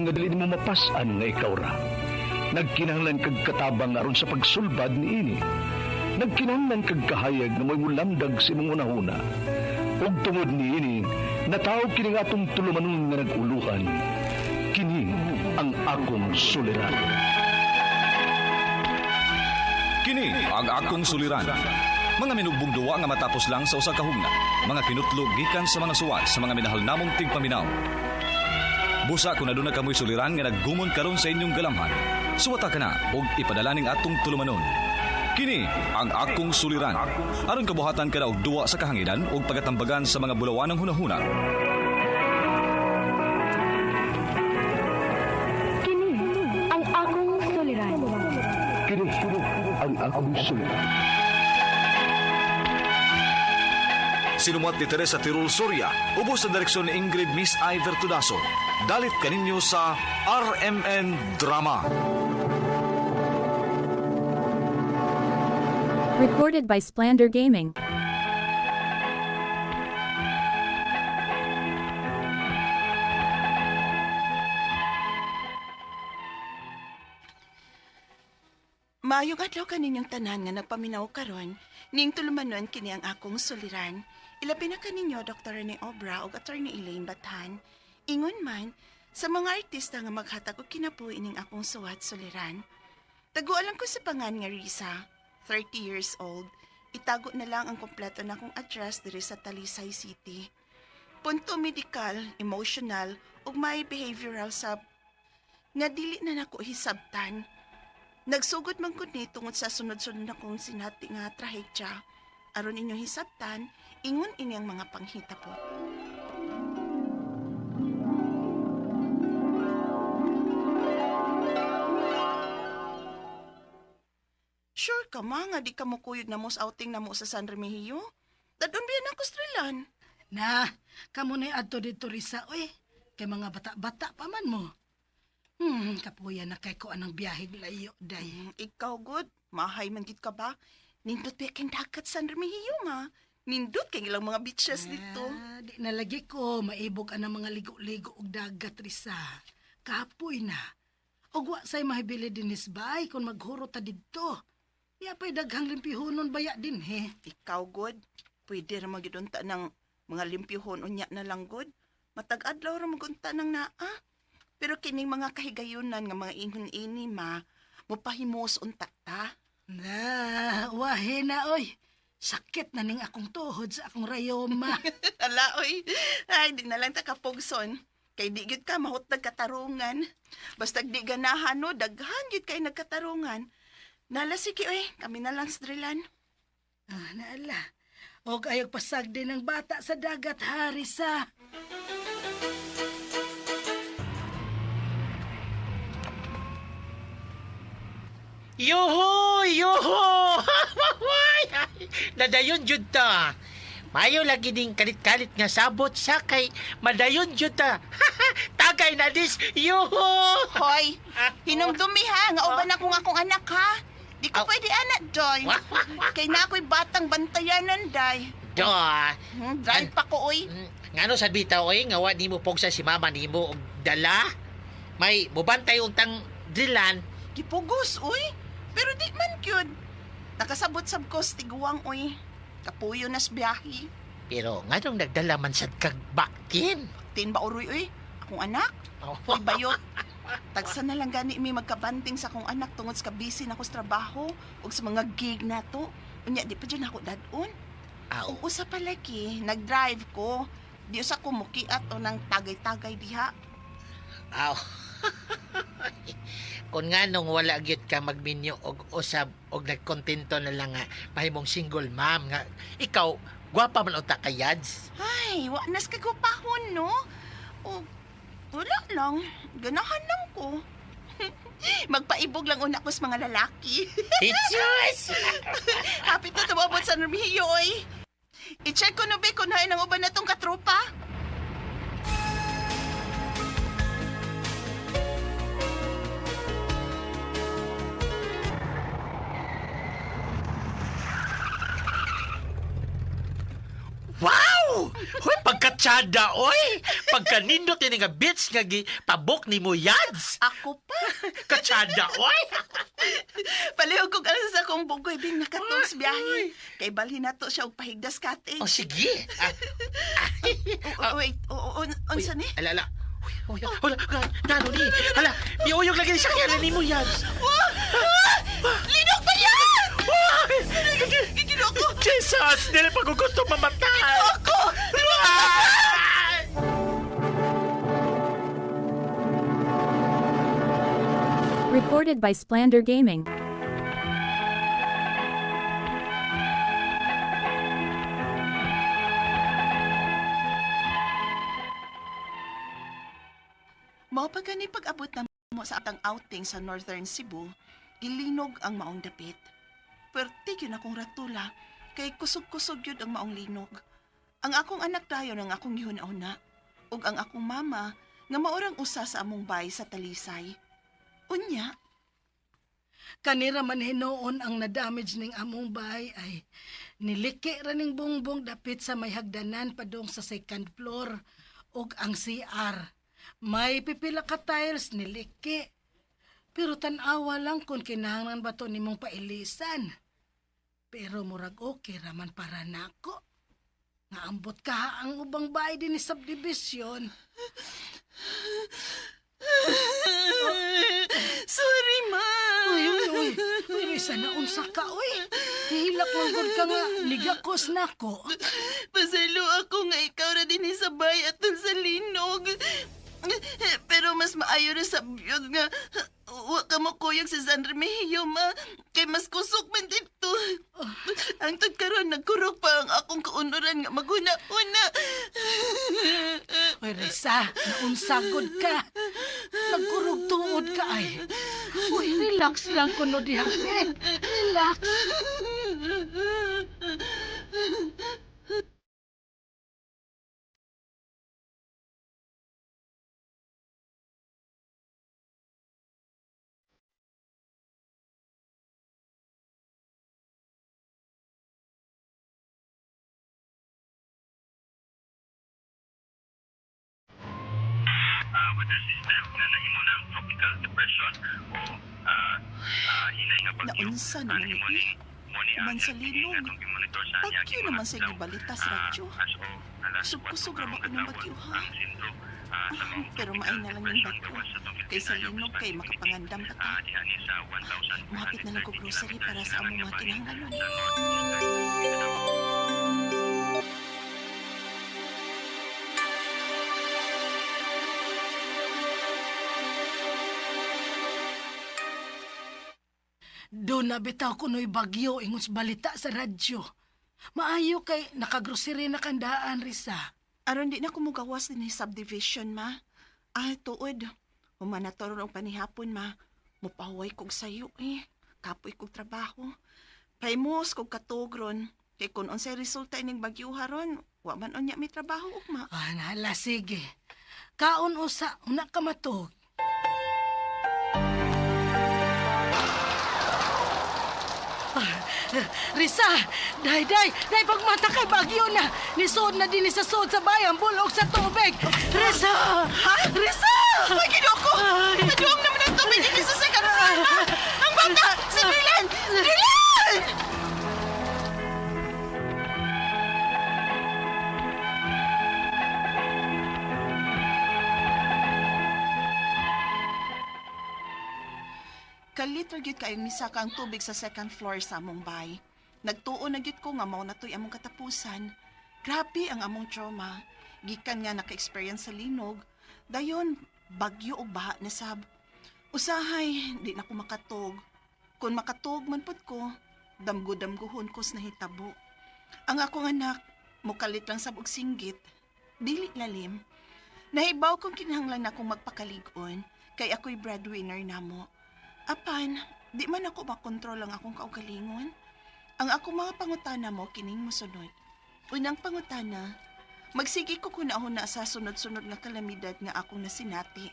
nga dili mo mapasan nga ikaw ra. Nagkinahanglan kag katabang aron sa pagsulbad ni ini. Nagkinahanglan kag kahayag na may mulamdag sa imong unahuna. Ug tungod ni ini, natawag kini nga atong tulumanon nga naguluhan. Kini ang akong suliran. Kini ang akong suliran. Mga minugbong duwa nga matapos lang sa usa ka hugna. Mga kinutlog gikan sa mga suwat sa mga minahal namong tigpaminaw. Busa kung aduna kamoy suliran nga naggumon karon sa inyong galamhan, suwata ka na og ipadala ning atong tulumanon. Kini ang akong suliran. Aron kabuhatan ka na og duwa sa kahanginan og pagatambagan sa mga bulawanang hunahuna. Kini ang akong suliran. Kini ang akong suliran. Sinumat ni Teresa Tirul Soria, ubos sa direksyon ni Ingrid Miss Iver Tudaso. Dalit kaninyo sa RMN Drama. Recorded by Splander Gaming. Maayong adlaw kaninyong tanan nga nagpaminaw karon, ning tulumanon kini ang akong suliran. Ilabi na kaninyo Dr. Rene Obra ug Attorney Elaine Bathan. Ingon man sa mga artista nga maghatag og kinabuhi ning akong suwat suliran. Tagualan ko sa pangan nga Risa, 30 years old. Itago na lang ang kompleto na akong address diri sa Talisay City. Punto medical, emotional ug may behavioral sa nga dili na nako hisabtan. Nagsugod man gud ni tungod sa sunod-sunod na kong sinati nga trahedya. Aron inyong hisabtan, ingon ini ang mga panghita po. Sure ka ma nga di ka mo kuyog na mo sa outing na mo sa San Remigio? Dadon biyan ako strilan. Na, kamo na adto dito Risa, oy. Kay mga bata-bata pa man mo. Kapuya na kay ko anang biyahig layo, day. Ikaw good, mahay man gid ka ba? Nindot ba kang dagat San Remigio nga? Nindot kay ilang mga beaches dito. Di na lagi ko maibog anang mga ligo-ligo og dagat Risa. Kapoy na. Og wa say mahibili dinis bay kung maghuro ta didto. Yapay daghang limpihonon baya din he. Ikaw good, pwede ra magidunta ng mga limpyuhon unya na lang good. Matag-adlaw ra magunta ng naa. Pero kining mga kahigayunan nga mga ingon-ini ma, mupahimos unta ta. Na, wahe na oy. Sakit na ning akong tuhod sa akong rayoma. Ala oy, ay di na lang ta kapugson. Kay di gyud ka mahutag katarungan. Basta di ganahan no, daghan gyud kay nagkatarungan. Nala sige oy, kami na lang strilan. Naala. Og ayog pasag din ng bata sa dagat, Harisa. Yuhu! Yuhu! Nadayon jud ta. Mayo lagi ding kalit-kalit nga sabot sa kay madayon jud ta. Tagay na dis. Yuhu! Hoy, hinumdumi ha, nga uban akong anak ha. Di ko pwede anak, Joy. Kay na ako'y batang bantayanan, Day. Do. Drive pa ko, oy. Ngano sa bitaw oy nga wa nimo pogsa si mama nimo og dala. May mubantay untang drilan. Gipugos, oy. Pero di man kyud. Nakasabot sab ko sa tiguang, oy. Kapuyo nas biyahe. Pero nganong nagdala man sad kag baktin. Tin ba uroy, oy? Akong anak? Hoy, bayot. Tagsa na lang gani mi magkabanting sa akong anak tungod sa busy na ko sa trabaho ug sa mga gig na to. Unya, di pa dyan ako dadon. Aw. Ug usa pa lagi, nag-drive ko. Di usa ko mukiat o nang tagay-tagay diha. Aw. Kung nga nung wala gyud ka magminyo og usab og nagkontento na lang nga mahimong single mom nga ikaw gwapa man uta ka yads. Ay, wa nas kagupahon, no? O, wala lang. Ganahan lang ko. Magpaibog lang una ko sa mga lalaki. Jesus! Happy to tumabot sa Nermihio, oy. I-check ko na ba kung hain ang uban na tong katropa? Wow! Hoy, Pagkatsada, oy! Pagkanindot ini nga bits nga pabok ni mo yads! Ako pa. Katsada, oy! Palihog kong alas sa kong bugoy bing nakatong sa biyahe. Kay balhin na to siya og pahigdas kating. O sige! Wait, unsa ni? Alala. Uy, hala, nano ni? Hala, niuyog lagi ni sakyanan ni mo yads! Linog pa yan! Gigilo ko! Jesus! Dili pa ko gusto mamatay! Ako! Recorded by Splander Gaming. Mao pa gani pag-abot na mo sa atang outing sa Northern Cebu, gilinog ang maong dapit. Perti yun akong ratula, kay kusog-kusog yun ang maong linog. Ang akong anak dayon ang akong gihuna-una, ug ang akong mama nga maorang usa sa among bay sa Talisay. Unya, Kanira man hinoon ang nadamage ning among bahay ay niliki ra ning bongbong dapit sa may hagdanan padung sa second floor ug ang CR. May pipila ka tiles niliki. Pero tan-awa lang kung kinahanglan ba to nimong pailisan. Pero murag okay raman para nako. Nga ambot ka ang ubang bahay din ni subdivision. sorry ma. Uy, sana unsa ka, uy. Hihilak lang gud ka nga, ligakos na ko. Pasalo ako nga ikaw ra din sa bay atol sa linog. Pero mas maayo na sa biyod nga wa ka mo kuyog sa San Remigio, ma. Kay mas kusok man dito. Ang karon nagkurok pa ang akong kaunuran nga maghuna-una. Uy, Risa, naunsagod ka. Nagkurog tuod ka ay. Uy, relax lang kuno diha. Relax. weather system na nahimo ng tropical depression o hinay nga bagyo. Naunsa naman Himo ni ning Uman sa linog. atong i-monitor sa niya Bagyo naman sa gibalita sa radyo. Kusog-kusog ra ba ko ng bagyo, ha? Pero maay na lang yung bagyo. Kay sa linog kay makapangandam pa ta. Mahapit na lang ko grocery para sa among mga kinahanglanon. Doon na bitaw ko no'y bagyo ingon sa balita sa radyo. Maayo kay nakagrocery na kandaan, Risa. Aron di na ko mugawas din sa subdivision, ma. Ay, tuod. Humanator ang panihapon, ma. Mupahuay kog sayo, eh. Kapoy kog trabaho. Paimos kog katugron. Kay kung unsay resulta ining bagyo haron, wa man unya may trabaho, ugma. Ah, nala, sige. Kaon usa, una ka matog. Risa, day, pagmata kay bagyo na. Nisod na din sa sod sa bayan, bulog sa tubig. Risa! Ha? Risa! Ay, ginoko! Maduong naman ang tubig dito sa second floor, ha? Ang bata! Si Dylan! Dylan! Kalit ra gyud kayong misaka ang tubig sa second floor sa among bay. Nagtuo na gyud ko nga mao na to'y among katapusan. Grabe ang among trauma. Gikan nga naka-experience sa linog, dayon bagyo og baha na sab. Usahay di na ko makatog. Kung makatog man pud ko, damgo-damguhon ko sa nahitabo. Ang akong anak mokalit lang sab og singgit. Dili lalim. Nahibaw kong kinahanglan akong magpakalig-on kay ako'y breadwinner namo. Apan, di man ako makontrol ang akong kaugalingon. Ang akong mga pangutana mo kining mosunod. Unang pangutana, magsigi ko kunahon sa sunod-sunod nga kalamidad nga akong nasinati.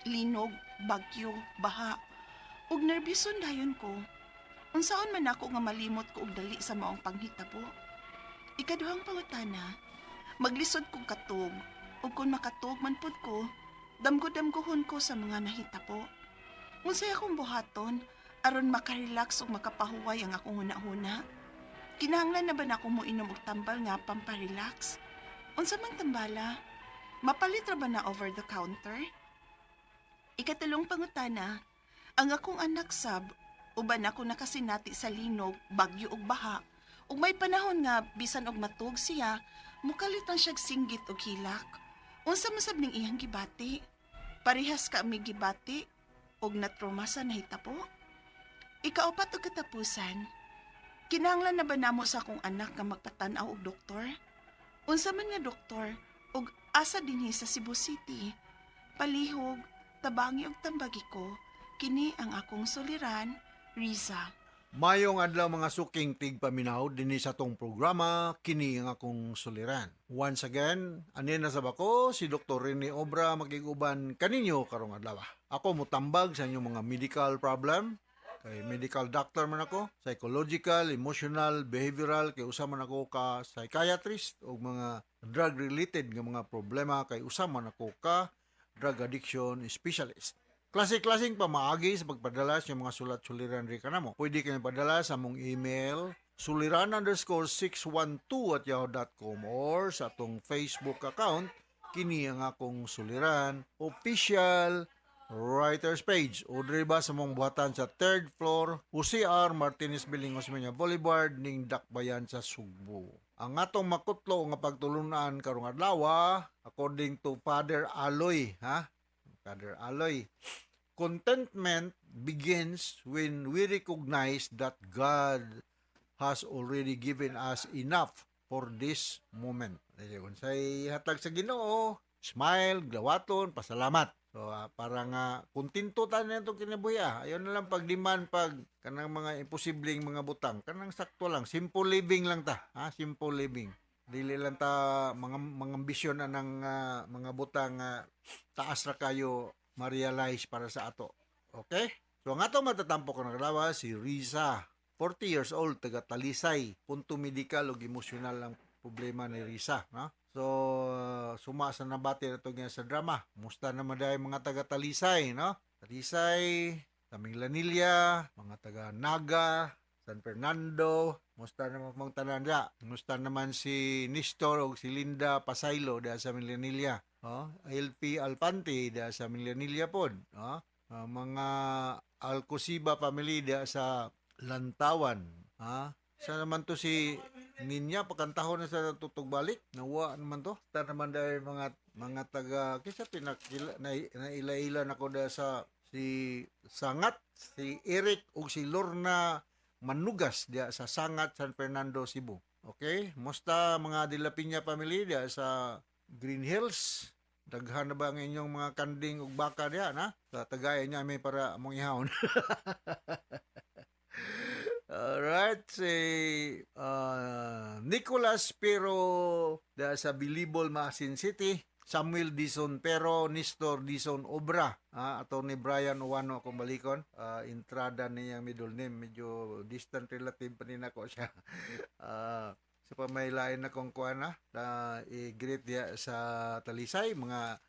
Linog, bagyo, baha, ug nerbiyon dayon ko. Unsaon man ako nga malimot ko og dali sa maong panghitabo. Ikaduhang pangutana, Maglisod kong katog, ug kung makatog man pud ko, damgo-damgohon ko sa mga nahitabo. Unsay akong buhaton, aron makarelax ug makapahuway ang akong huna-huna. Kinahanglan na ba na akong moinom og tambal nga pamparelax? Unsa man tambala? Mapalit ra ba na over the counter? Ikatulong pangutana, ang akong anak sab, uban ako nakasinati sa linog, bagyo ug baha, ug may panahon nga bisan og matug siya, mukalitan siyag singgit og hilak. Unsa man sab ning iyang gibati? Parehas ka mi gibati og natrauma sa nahitabo? Ikaapat og katapusan, kinahanglan na ba namo sa akong anak nga magpatan-aw og doktor? Unsa man nga doktor ug asa dinhi sa Cebu City? Palihog, tabangi og tambagi ko, kini ang akong suliran, Riza. Mayong adlaw mga suking tigpaminaw dinhi sa tong programa kini ang akong suliran. Once again, anin na sab ako si Dr. Rene Obra makiguban kaninyo karong adlaw. Ako mutambag sa inyong mga medical problem. Kay medical doctor man ako, psychological, emotional, behavioral, kay usa man ako ka psychiatrist o mga drug related nga mga problema, kay usa man ako ka drug addiction specialist. Klase-klaseng pamaagi sa pagpadala sa mga sulat-suliran rin ka na mo. Pwede kayo padala sa mong email suliran_612@yahoo.com or sa atong Facebook account kini ang akong suliran official writers page o ba sa mong buhatan sa 3rd floor UCR Martinez Building Osmeña Boulevard ning Dakbayan sa Sugbo. Ang atong makutlo nga pagtulunan karong adlaw according to Father Aloy, Father Aloy, contentment begins when we recognize that God has already given us enough for this moment. Kung say hatag sa Ginoo, smile, glawaton, pasalamat. So, para nga kontento tayo na itong kinabuhi. Ayaw na lang pagdiman pag kanang mga imposibleng mga butang. Kanang sakto lang. Simple living lang ta. Simple living. Dili lang ta mga ambisyon na ng mga butang taas ra kayo ma-realize para sa ato. Okay? So, ang ato matatampo ko naglawa si Riza. 40 years old, taga Talisay. Punto medikal o emosyonal ang problema ni Riza. No? So, suma sa nabati na ito nga sa drama. Musta naman dahil mga taga Talisay, no? Talisay, Taming Lanilla, mga taga Naga, San Fernando, musta naman mga tanan dya. Musta naman si Nestor o si Linda Pasaylo dahil sa Milanilla. LP Alpante dahil sa Milanilla po. Mga Alcosiba family dahil sa Lantawan. Sa naman to si Ninya, pagkantahon na sa tutog balik. Nawa naman to. Ta naman dahil mga taga, kisa pinakila, naila-ila na ko dahil sa si Sangat, si Eric o si Lorna Manugas dahil sa Sangat, San Fernando, Cebu. Okay? Musta mga Dilapinya family dahil sa Green Hills. Daghan na ba ang inyong mga kanding ug baka diya, na? Sa tagayan niya may para mong ihawon. Alright, si Nicolas Pero da sa Bilibol, Masin City, Samuel Dizon Pero, Nestor Dizon Obra, ato ni Brian Uwano akong balikon, entrada niya middle name, medyo distant relative pa rin ako siya. Sa pamaylain akong kuana, i-greet dia sa Talisay, mga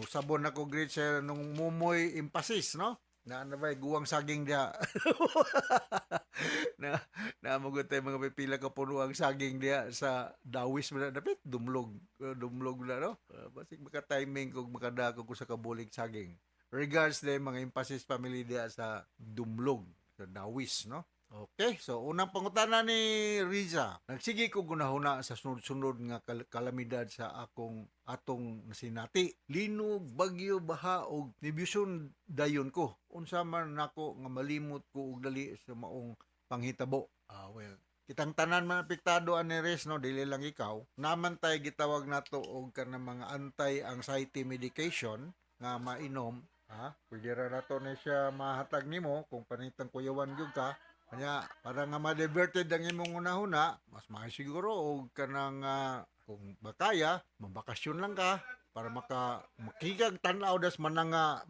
usabon ako greet sa nung Mumoy Impasis, no? Na ba guwang saging dia. na magot tayo mga pipila ka puno ang saging dia sa dawis mo na dapat dumlog na, no? Basig maka timing kung makadako ko sa kabulig saging. Regards din mga Impasis family dia sa dumlog sa dawis, no? Okay, so unang pangutana ni Riza. Nagsige ko gunahuna sa sunod-sunod nga kalamidad sa atong nasinati. Linog, bagyo, baha og nibusyon dayon ko. Unsa man nako nga malimot ko og dali sa maong panghitabo. Well, kitang tanan man apektado ani Res, no, dili lang ikaw. Naman tay gitawag nato og kanang mga anti-anxiety medication nga mainom, pwede ra nato ni siya mahatag nimo kung panitang kuyawan gyud ka. Kanya, para nga ma-diverted ang imong unahuna, mas siguro o kanang kung bakaya, mabakasyon lang ka para makikag tanaw das mananga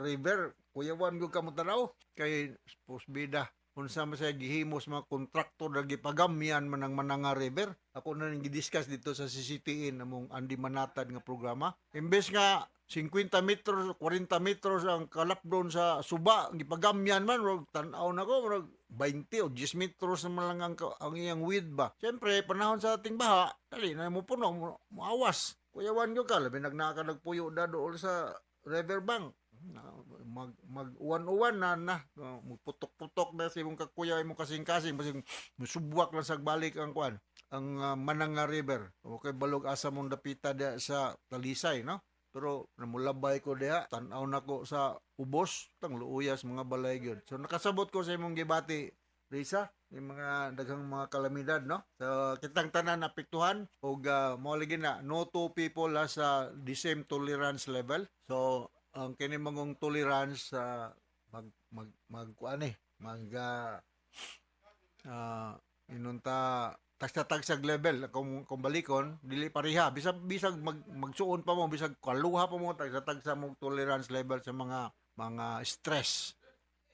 river, kuyawan gyud ka mo tanaw kay pusbida unsa man sa gihimo sa mga kontraktor na gipagamyan man ang Mananga River. Ako na ning gidiscuss dito sa CCTN among Andy Manatad nga programa. Imbes nga 50 metros, 40 metros ang kalapdon sa suba, gipagamyan man, tan-aw na ko, 20 o 10 metros naman lang ang iyang width ba. Siyempre, panahon sa ating baha, dali na mo puno, muawas. Kuyawan ko ka, labi nagpuyo na doon sa riverbank. Mag-uwan-uwan na, putok-putok na sa imong kakuya, imong kasing-kasing, basing musubwak lang sa balik ang kuan, ang Mananga River. Okay, balog asa mong dapita sa Talisay, no? Pero namulabay ko diha, tan-aw na ko sa ubos, tang luuyas mga balay gyud. So nakasabot ko sa imong gibati, Risa, yung mga daghang mga kalamidad, no? So kitang tanan apektuhan og mo lagi na no two people has the same tolerance level. So ang kini mangong tolerance inunta tagsa-tagsag level kung balikon dili pareha bisag magsuon pa mo bisag kaluha pa mo tagsa-tagsa mo tolerance level sa mga stress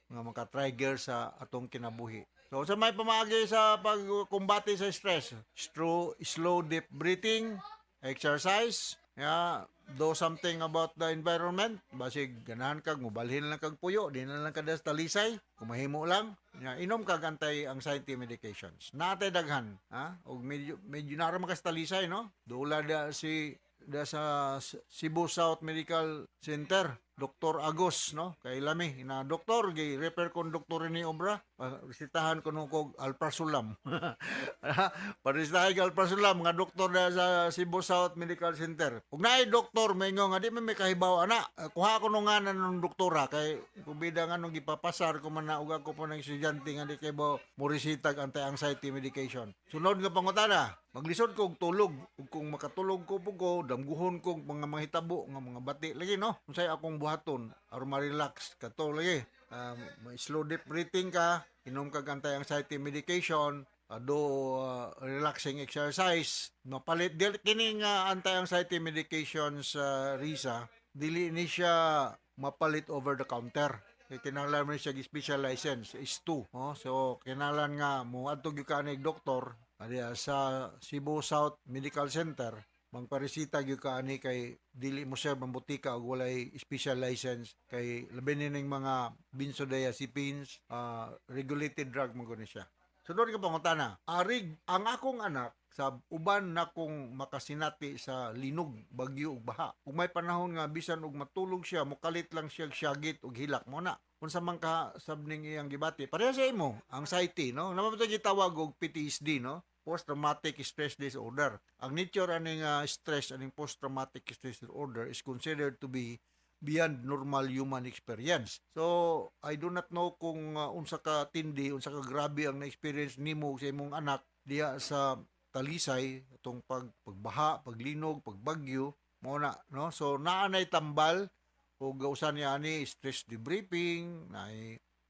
nga maka-trigger sa atong kinabuhi. So sa may pamaagi sa pagkumbati sa stress, slow deep breathing, exercise, do something about the environment, basig ganahan kag mubalhin lang kag puyo, di na lang kada sa Talisay, kumahimo lang, inom kag anti-anxiety medications. Natay daghan, og medyo nara man ka sa Talisay, no? Dula sa Cebu South Medical Center, Dr. Agos, no? Kay lami na doktor gi-refer kon doktor ni Obra, resitahan ko nung kog alprazolam. Paresitahan kag alprazolam nga doktor na sa Cebu South Medical Center. Ug naay doktor maingo nga di may kahibaw ana. Kuha ko nung nganan ng doktora kay kubida nga nung gipapasar ko man na ug ako po ng estudyante nga di kay mo resitag anti-anxiety medication. Sunod nga pangutana, maglisod ko og tulog. Ug kung makatulog ko po damguhon ko mga mahitabo nga mga bati lagi, no? Unsay akong buhaton aron ma-relax kato lagi. Slow deep breathing ka, inom kag anti-anxiety medication, relaxing exercise. Mapalit kining anti-anxiety medications Risa, dili ni siya mapalit over the counter. Kinahanglan mo siya special license is 2. So kinahanglan nga mo adto gyud ka ni doktor sa Cebu South Medical Center. Mangparesita gyud ka ani kay dili mo siya mambutika og walay special license kay labi ning mga benzodiazepines, regulated drug mo gani siya. Sunod ka pangutana, arig ang akong anak sa uban na kong makasinati sa linog, bagyo ug baha. Ug may panahon nga bisan og matulog siya, mukalit lang siya syagit ug hilak mo na. Unsa man ka sabning iyang gibati? Pareha sa imo, anxiety, no? Naman ito gitawag og PTSD, no? Post-traumatic stress disorder. Ang nature aning stress, aning post-traumatic stress disorder is considered to be beyond normal human experience. So, I do not know kung unsa ka tindi, unsa ka grabe ang na-experience nimo sa imong anak diya sa Talisay, itong pagbaha, paglinog, pagbagyo, mo na, no? So, naanay tambal, o gausan niya ani stress debriefing, na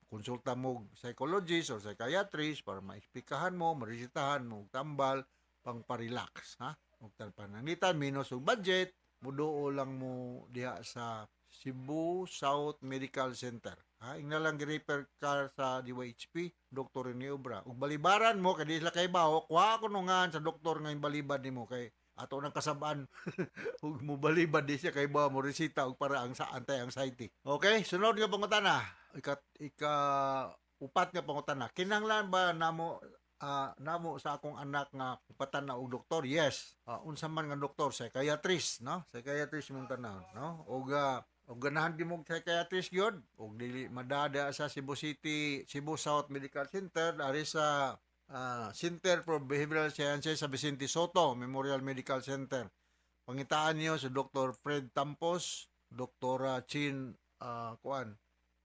konsulta mo psychologist or psychiatrist para maexplikahan mo, maresitahan mo, tambal, pang parelax, ha? Huwag panangitan, minus og budget, muduo lang mo diha sa Cebu South Medical Center. Ingna lang gi-refer ka sa DYHP, Dr. Rene Obra. Ug balibaran mo, kay di sila kay baho, kuha ko nungan sa doktor nga balibad nimo kay ato nang kasabaan. Ug mo balibad di siya kay baho mo resita og para ang sa anti-anxiety. Okay, sunod nga pangutana. Upat nga pangutana. Kinahanglan ba namo sa akong anak nga upatan na og doktor? Yes. Unsa man nga doktor? Psychiatrist, no? Psychiatrist mong tanaw, no? Og ganahan di mo psychiatrist gyud og dili madada sa Cebu South Medical Center ari sa Center for Behavioral Sciences sa Vicente Soto Memorial Medical Center. Pangitaan niyo sa Dr. Fred Tampos, Dr. Chin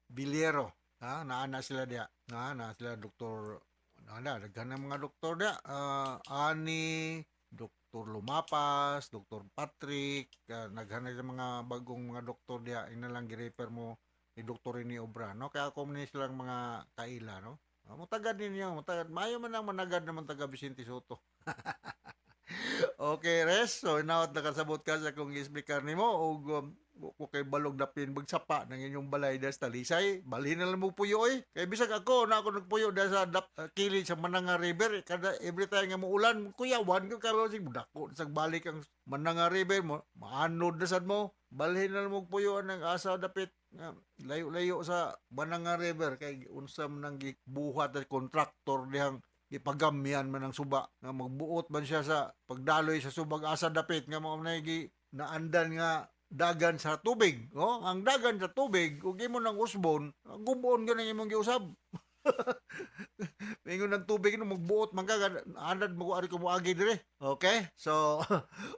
Biliero, naana sila diya. Na sila Dr. daghan mga doktor diya. Ani Dr. Lumapas, Dr. Patrick, naghanay sa mga bagong mga doktor diya, inalang gi-refer mo ni Dr. Rene Obra, no? Kaya ako ni silang mga kaila, no? Mutagad ninyo, mayo man ang managad naman taga Vicente Soto. Okay, Res, so now nakasabot ka sa kung i-explicar nimo og ko kay balog na pinbagsapa ng inyong balay das talisay. Balhin na lang mo puyo eh. Kay bisag ako na ako nagpuyo da sa kilid sa Mananga River. Kada every time nga muulan, kuyawan ko karon sig dako sa balik ang Mananga River mo. Maanod na sad mo. Balhin na lang mo puyo ang asa dapit nga layo-layo sa Mananga River kay unsam nang gibuhat at kontraktor dihang ipagamyan man ang suba nga magbuot man siya sa pagdaloy sa subag asa dapit nga mao na naandan nga dagan sa tubig, no? Ang dagan sa tubig ug imo nang usbon, gubon gyud ang imong giusab. Mingon ng tubig no magbuot man ka anad mo ari ko moagi dire. Okay? So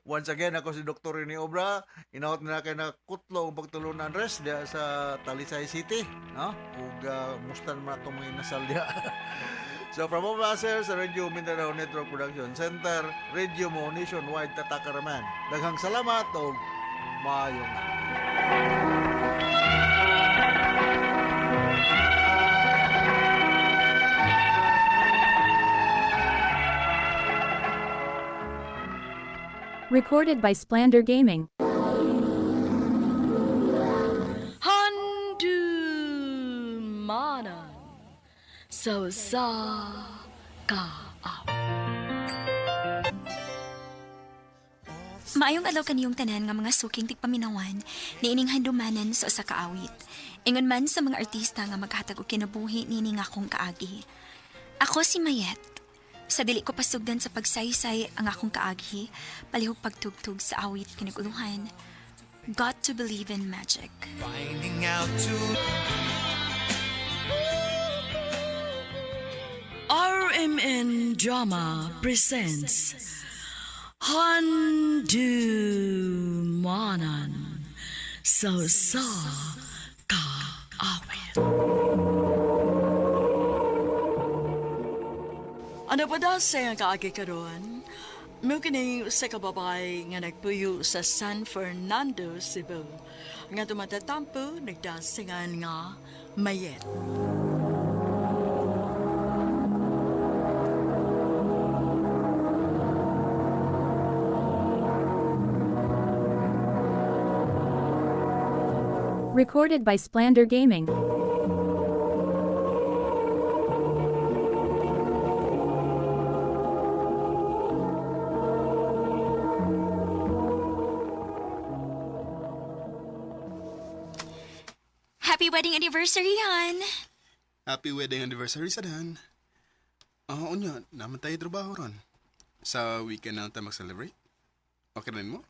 once again ako si Dr. Rene Obra, inaot na kay na kutlo ang pagtulunan rest diya sa Talisay City, no? Ug mustan man atong mga nasal diya. So from all Blaser sa Radio Mindanao Network Production Center, Radio mo nationwide tatakaraman. Daghang salamat o maayong Recorded by Splander Gaming. Handumanan so sa kaap. Maayong adlaw kaniyong tanan nga mga suking tigpaminawan niining handumanan sa usa ka awit. Ingon man sa mga artista nga maghatag og kinabuhi niini nga akong kaagi. Ako si Mayet. Sa dili ko pasugdan sa pagsaysay ang akong kaagi, palihog pagtugtog sa awit kinaguluhan. Got to believe in magic. RMN Drama presents Handumanan so sa kaawit. Ano pa daw sa kaagi karon? Mukini sa kababay nga nagpuyo sa San Fernando, Cebu. Nga tumatatampo, nagdasingan nga Mayet. Recorded by Splander Gaming. Happy wedding anniversary, Han! Happy wedding anniversary sa Dan. Oo niya, naman tayo trabaho ron. Sa weekend na tayo mag-celebrate. Okay rin mo?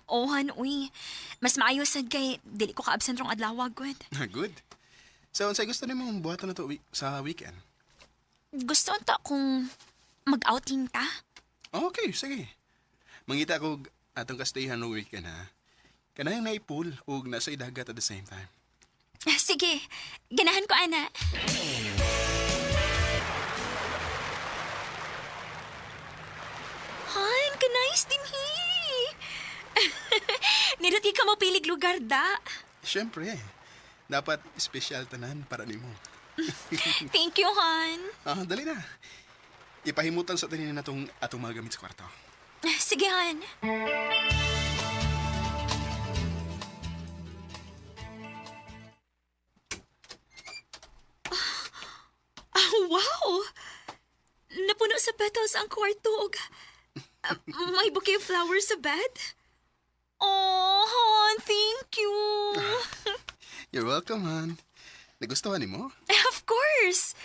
Oh, Han, uy. Mas maayos sad kay dili ko ka-absent rong adlaw, good. Good. So, unsay gusto ni mong buhatan na to sa weekend? Gusto unta kung mag-outing ta? Okay, sige. Mangita ko atong kastayhan no weekend ha. Kanayang naipool o nasa idagat at the same time. Sige, ganahan ko, ana. Han, kanayos din hi. Niluti ka mo pilig lugar da. Siyempre, dapat special tanan para nimo. Thank you, Han. Dali na. Ipahimutan sa tanin na atong mga gamit sa kwarto. Sige, Han. Wow! Napuno sa petals ang kwarto. May bouquet of flowers sa bed. Oh, Han, thank you. You're welcome, Han. Nagustuhan ni mo? Of course.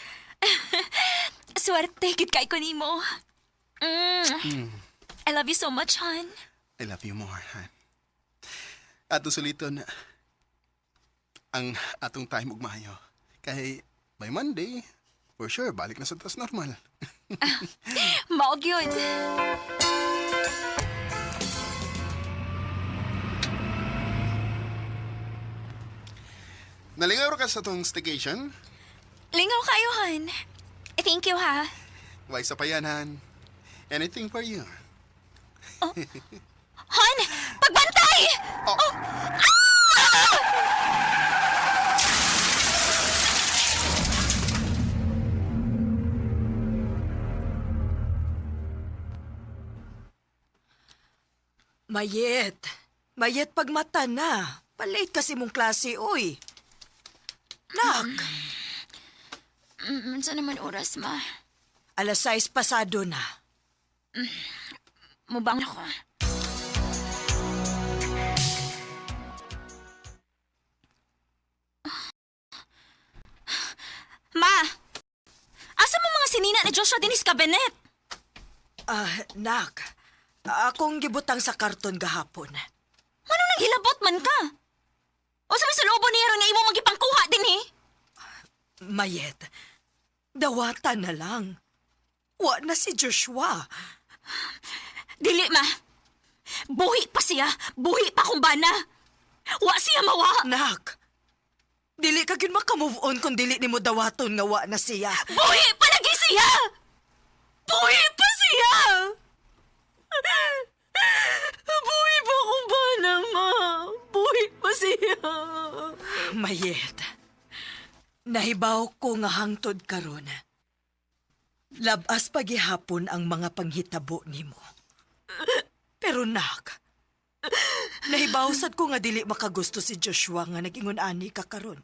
Swerte, gid kay ko nimo. I love you so much, Han. I love you more, Han. Ato suliton ang atong time ug maayo. Kay by Monday, for sure, balik na sa tas normal. Maog yun. Nalingaw ka sa tong staycation? Lingaw kayo, Han. Thank you, ha. Why sa payanan? Anything for you. Han! Pagbantay! Oh. Mayet, pagmata na. Palate kasi mong klase, oy. Nak, Saan naman oras, ma? 6:00 pasado na. Mubang ako. Ma! Asa mo mga sinina ni Joshua Dennis Cabinet? Nak, akong gibutang sa karton gahapon. Ano nang hilabot man ka? O sabi sa lobo niya ron nga imo magipangkuha din eh? Mayet, dawatan na lang. Wa na si Joshua. Dili, ma. Buhi pa siya. Buhi pa kung bana. Wa siya mawa. Nak, dili ka gyud maka-move on kung dili nimo dawaton nga wa na siya. Buhi pa lagi siya! Buhi pa siya! Buhi pa kung bana, ma. Buhi pa siya. Mayet, nahibaw ko nga hangtod karon. Labas pagihapon ang mga panghitabo nimo. Pero nak, nahibawsad ko nga dili makagusto si Joshua nga nag-ingon ani ka karon.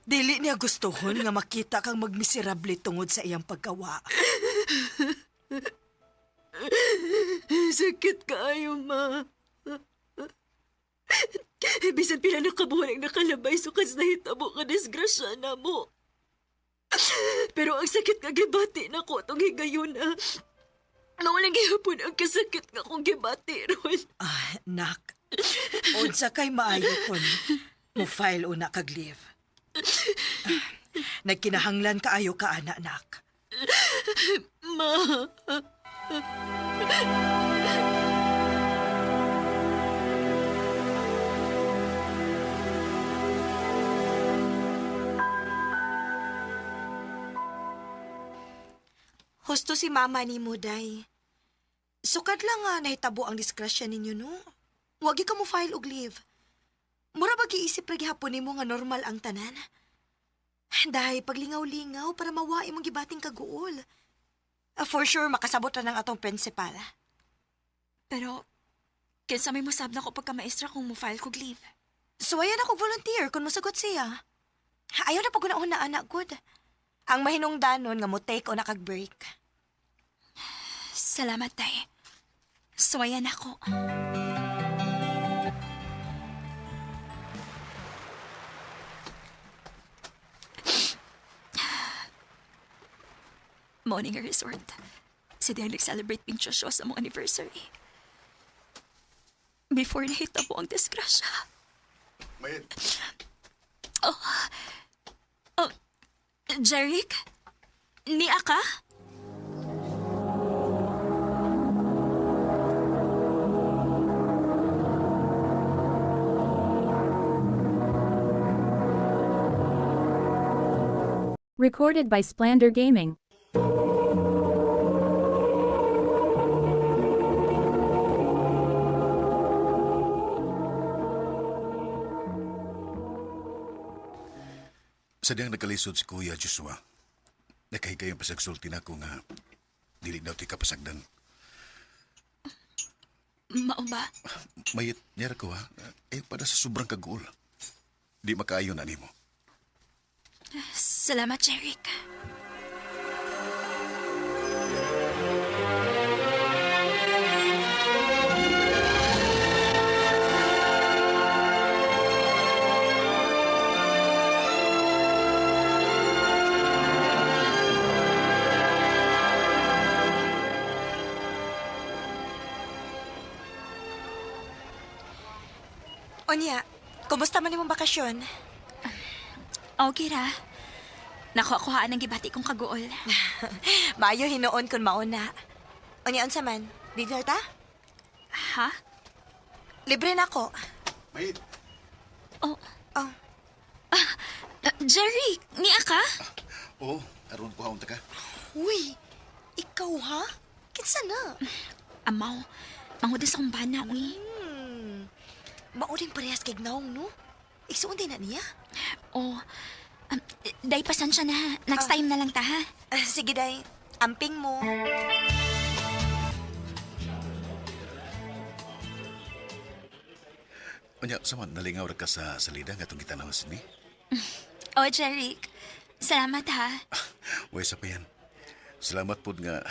Dili niya gustuhon nga makita kang magmiserable tungod sa iyang paggawa. Sakit kaayo, ma. Bisan pila nakabuhay ang nakalabay sukas na hitabo ka disgrasya na mo. Pero ang sakit nga gibati na ko itong higayon na. Nawalang gihapon ang kasakit nga kong gibati ron. Nak, unsa kay maayo kon mo file una kag leave. Nagkinahanglan kaayo ka ana, nak. Ma. Husto si mama ni Muday. Sukad lang nga nahitabo ang diskrasya ninyo, no? Wagi ka mo file og leave. Mura ba giisip ra gihapon nimo nga normal ang tanan? Dahay paglingaw-lingaw para mawai mong gibating kaguol. For sure, makasabot na ng atong principal. Pero, kinsa may musab na ko pagka-maestra kung mo-file kog leave. So, ayan ako volunteer kung masagot siya. Ayaw na pag-unahon na anak, good. Ang mahinungdanon nga mo take o nakag-break. Salamat, tay. Suwayan ako. Morning resort. Si Diane nag-celebrate ping Joshua sa mong anniversary. Before nahitabo ang disgrasya. Mayet, Jeric? Niya ka? Recorded by Splander Gaming. Sadyang nagkalisod si Kuya Joshua. Nakahigay ang pasagsulti na ko nga dili daw ti kapasagdan. Mao ba? Mayit niya ko ha. Pada sa sobrang kaguol. Di makaayo na nimo. Salamat, Jeric. Onya, kumusta man imong bakasyon? Okay ra. Nakuha ng gibati kong kaguol. Maayo hinuon kun mauna. Onya, unsa man? Dinner ta? Ha? Libre na ko. Mayit. Jerry, niya ka? Oo, aron ko haunta ka. Uy, ikaw ha? Kinsa na? Amaw, mangudas akong bana, uy. Mauring parehas kay Gnaong, no? Igsuon din na niya? Day, pasensya na ha. Next time na lang ta, ha? Sige, day. Amping mo. Anya, sama, nalingaw ra ka sa salida nga itong gitanawas ni. O, Jeric. Salamat ha. Way sa pa yan. Salamat po nga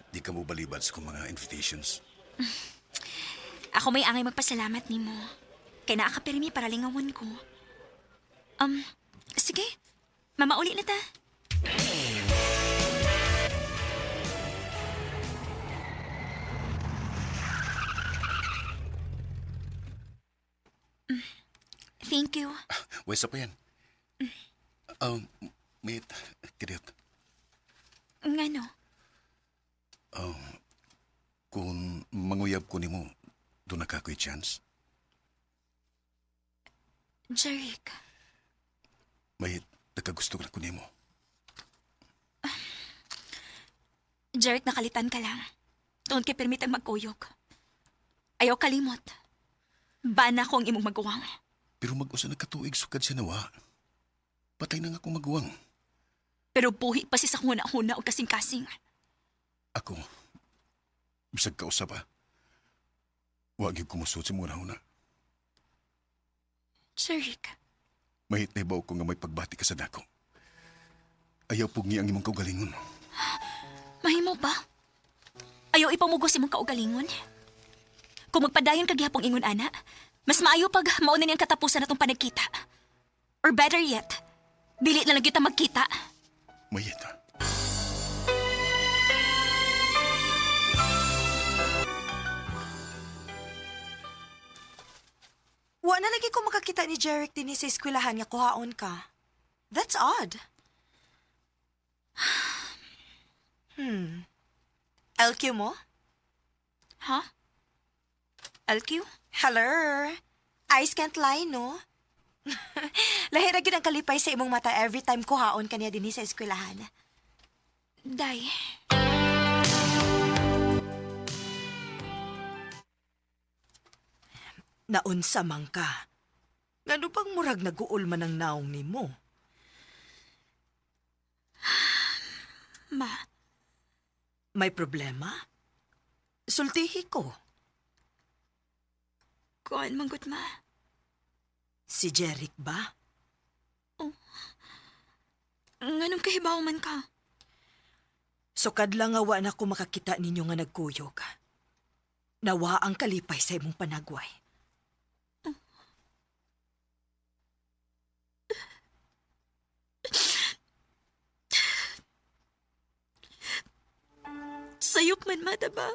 di ka mo balibad sa kong mga invitations. Ako may angay magpasalamat nimo. Kaya naakapirmi para lingawan ko. Sige. Mamauli na ta. Thank you. Way sa pa yan. Mate, kidiyot. Ngano? Kung manguyab ko nimo, doon na kako'y chance. Jeric. Mate, nakagusto ka ko nimo. Jeric, nakalitan ka lang. Doon kay permitang magkuyog. Ayaw kalimot. Bana ko ang imong magawang. Pero mag-usa na katuig sukad siya nawa. Patay na nga akong magawang. Pero buhi pa si sa huna-huna o kasing-kasing. Ako, bisag ka usap wag yung kumusot sa muna huna. Jeric. Mahit na ibaw ko nga may pagbati ka sa dako. Ayaw pugni ang imong kaugalingon. Mahimo ba? Ayaw ipamugos imong kaugalingon? Kung magpadayon kagyapong ingon ana, mas maayo pag mauna niyang katapusan natong panagkita. Or better yet, dili na lang kita magkita. Mahit Wa na lagi ko makakita ni Jeric din sa eskwelahan nga kuhaon ka. That's odd. LQ mo? Ha? LQ? Hello? Eyes can't lie, no? Lahira gyud ang kalipay sa imong mata every time kuhaon ka niya din sa eskwelahan. Day. Naunsa man ka. Ngano bang murag naguol man ang naong nimo? Ma. May problema? Sultihi ko. Kuan manggut ma. Si Jeric ba? Nganong kahibaw man ka? Sukad lang nga wa na ko makakita ninyo nga nagkuyog. Nawa ang kalipay sa imong panagway. Sayop man mata ba?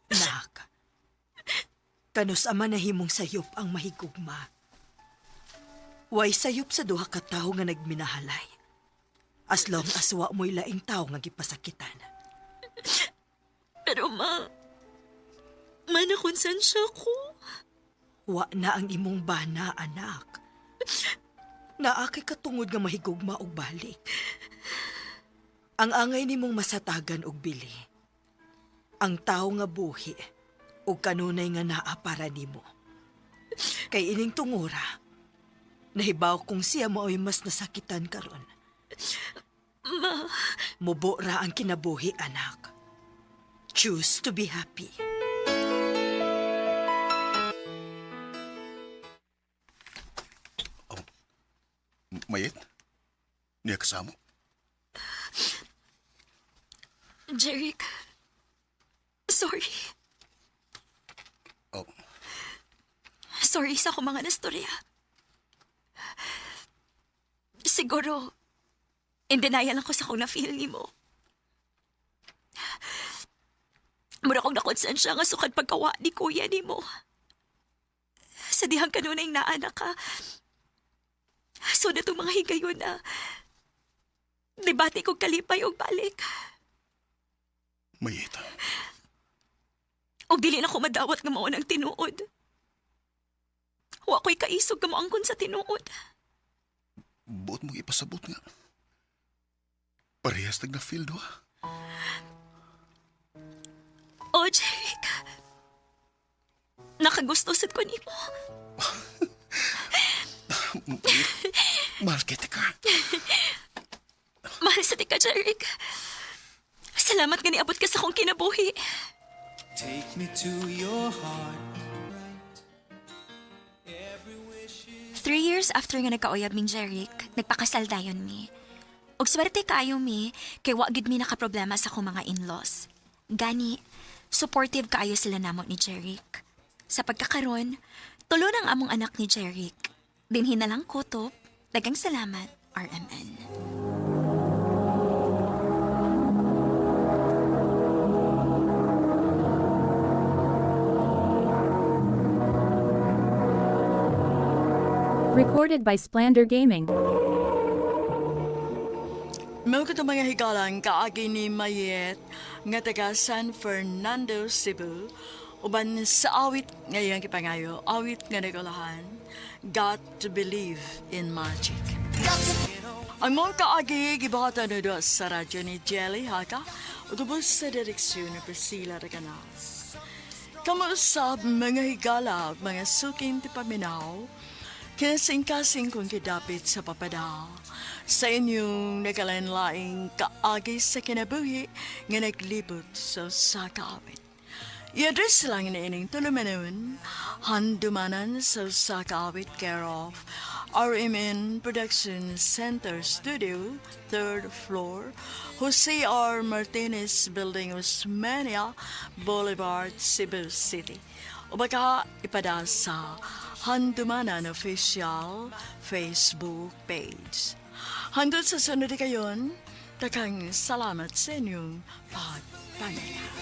Nak, kanus ama na himong sayop ang mahigugma. Way sayop sa duha ka tawo nga nagminahalay. As long as wa mo'y laing tawo nga gipasakitan. Pero manakonsensya ko. Wa na ang imong bana, anak. Naakay katungod nga mahigugma og balik. Ang angay nimong masatagan og bili. Ang tawo nga buhi og kanunay nga naa para nimo. Kay ining tungura, nahibaw kung siya mao'y mas nasakitan karon. Ma. Mubo ra ang kinabuhi, anak. Choose to be happy. Mayet? Niya kasamo? Jeric. Sorry. Oh. Sorry sa akong mga nastorya. Siguro, in denial ako sa akong na-feel ni mo. Mura kong nakonsensya nga sukad pagkawa ni kuya ni mo. Sa dihang kanunay naanak ka. So na itong mga higayon na debate kong kalipay o balik. Mayet. O dili na ko madawat nga maunang tinuod. Wa ko'y kaisog nga maangkon sa tinuod. Buot mo ipasabot nga. Parehas na feel do. O, Jeric. Nakagusto sad ko nimo. Mahal kita ka. Mahal sa tika, Jeric. Salamat nga niabot ka sa akong kinabuhi. Take me to your heart. years after nga nagkauyab ming Jeric, nagpakasal dayon mi. Og swerte kaayo mi, kay wa gid mi nakaproblema sa akong mga in-laws. Gani, supportive kaayo sila namot ni Jeric. Sa pagkakaron, tulo ng among anak ni Jeric. Dinhin na lang kutob. Dagang salamat, RMN. Recorded by Splander Gaming. Mao ko mga higalang kaagi ni Mayet nga taga San Fernando, Cebu. Uban sa awit ngayong kipangayo, awit nga nagulahan, Got to Believe in Magic. Ang mga kaagi, gibahatan na doon sa radyo ni Jelly Haka, utubos sa direksyon ni Priscilla Raganas. Kamusap mga higala, mga suking tipaminaw, kinasing-kasing kong kidapit sa papada. Sa inyong nagalain-laing kaagi sa kinabuhi nga naglibot sa kaawit. I-address lang na ining tulumanon, handumanan sa kaawit care of RMN Production Center Studio, 3rd floor, Jose R. Martinez Building, Osmeña Boulevard, Cebu City. O baka ipada sa Handumanan Official Facebook page. Handod sa sunod kayon, takang salamat sa inyong pagpangyayon.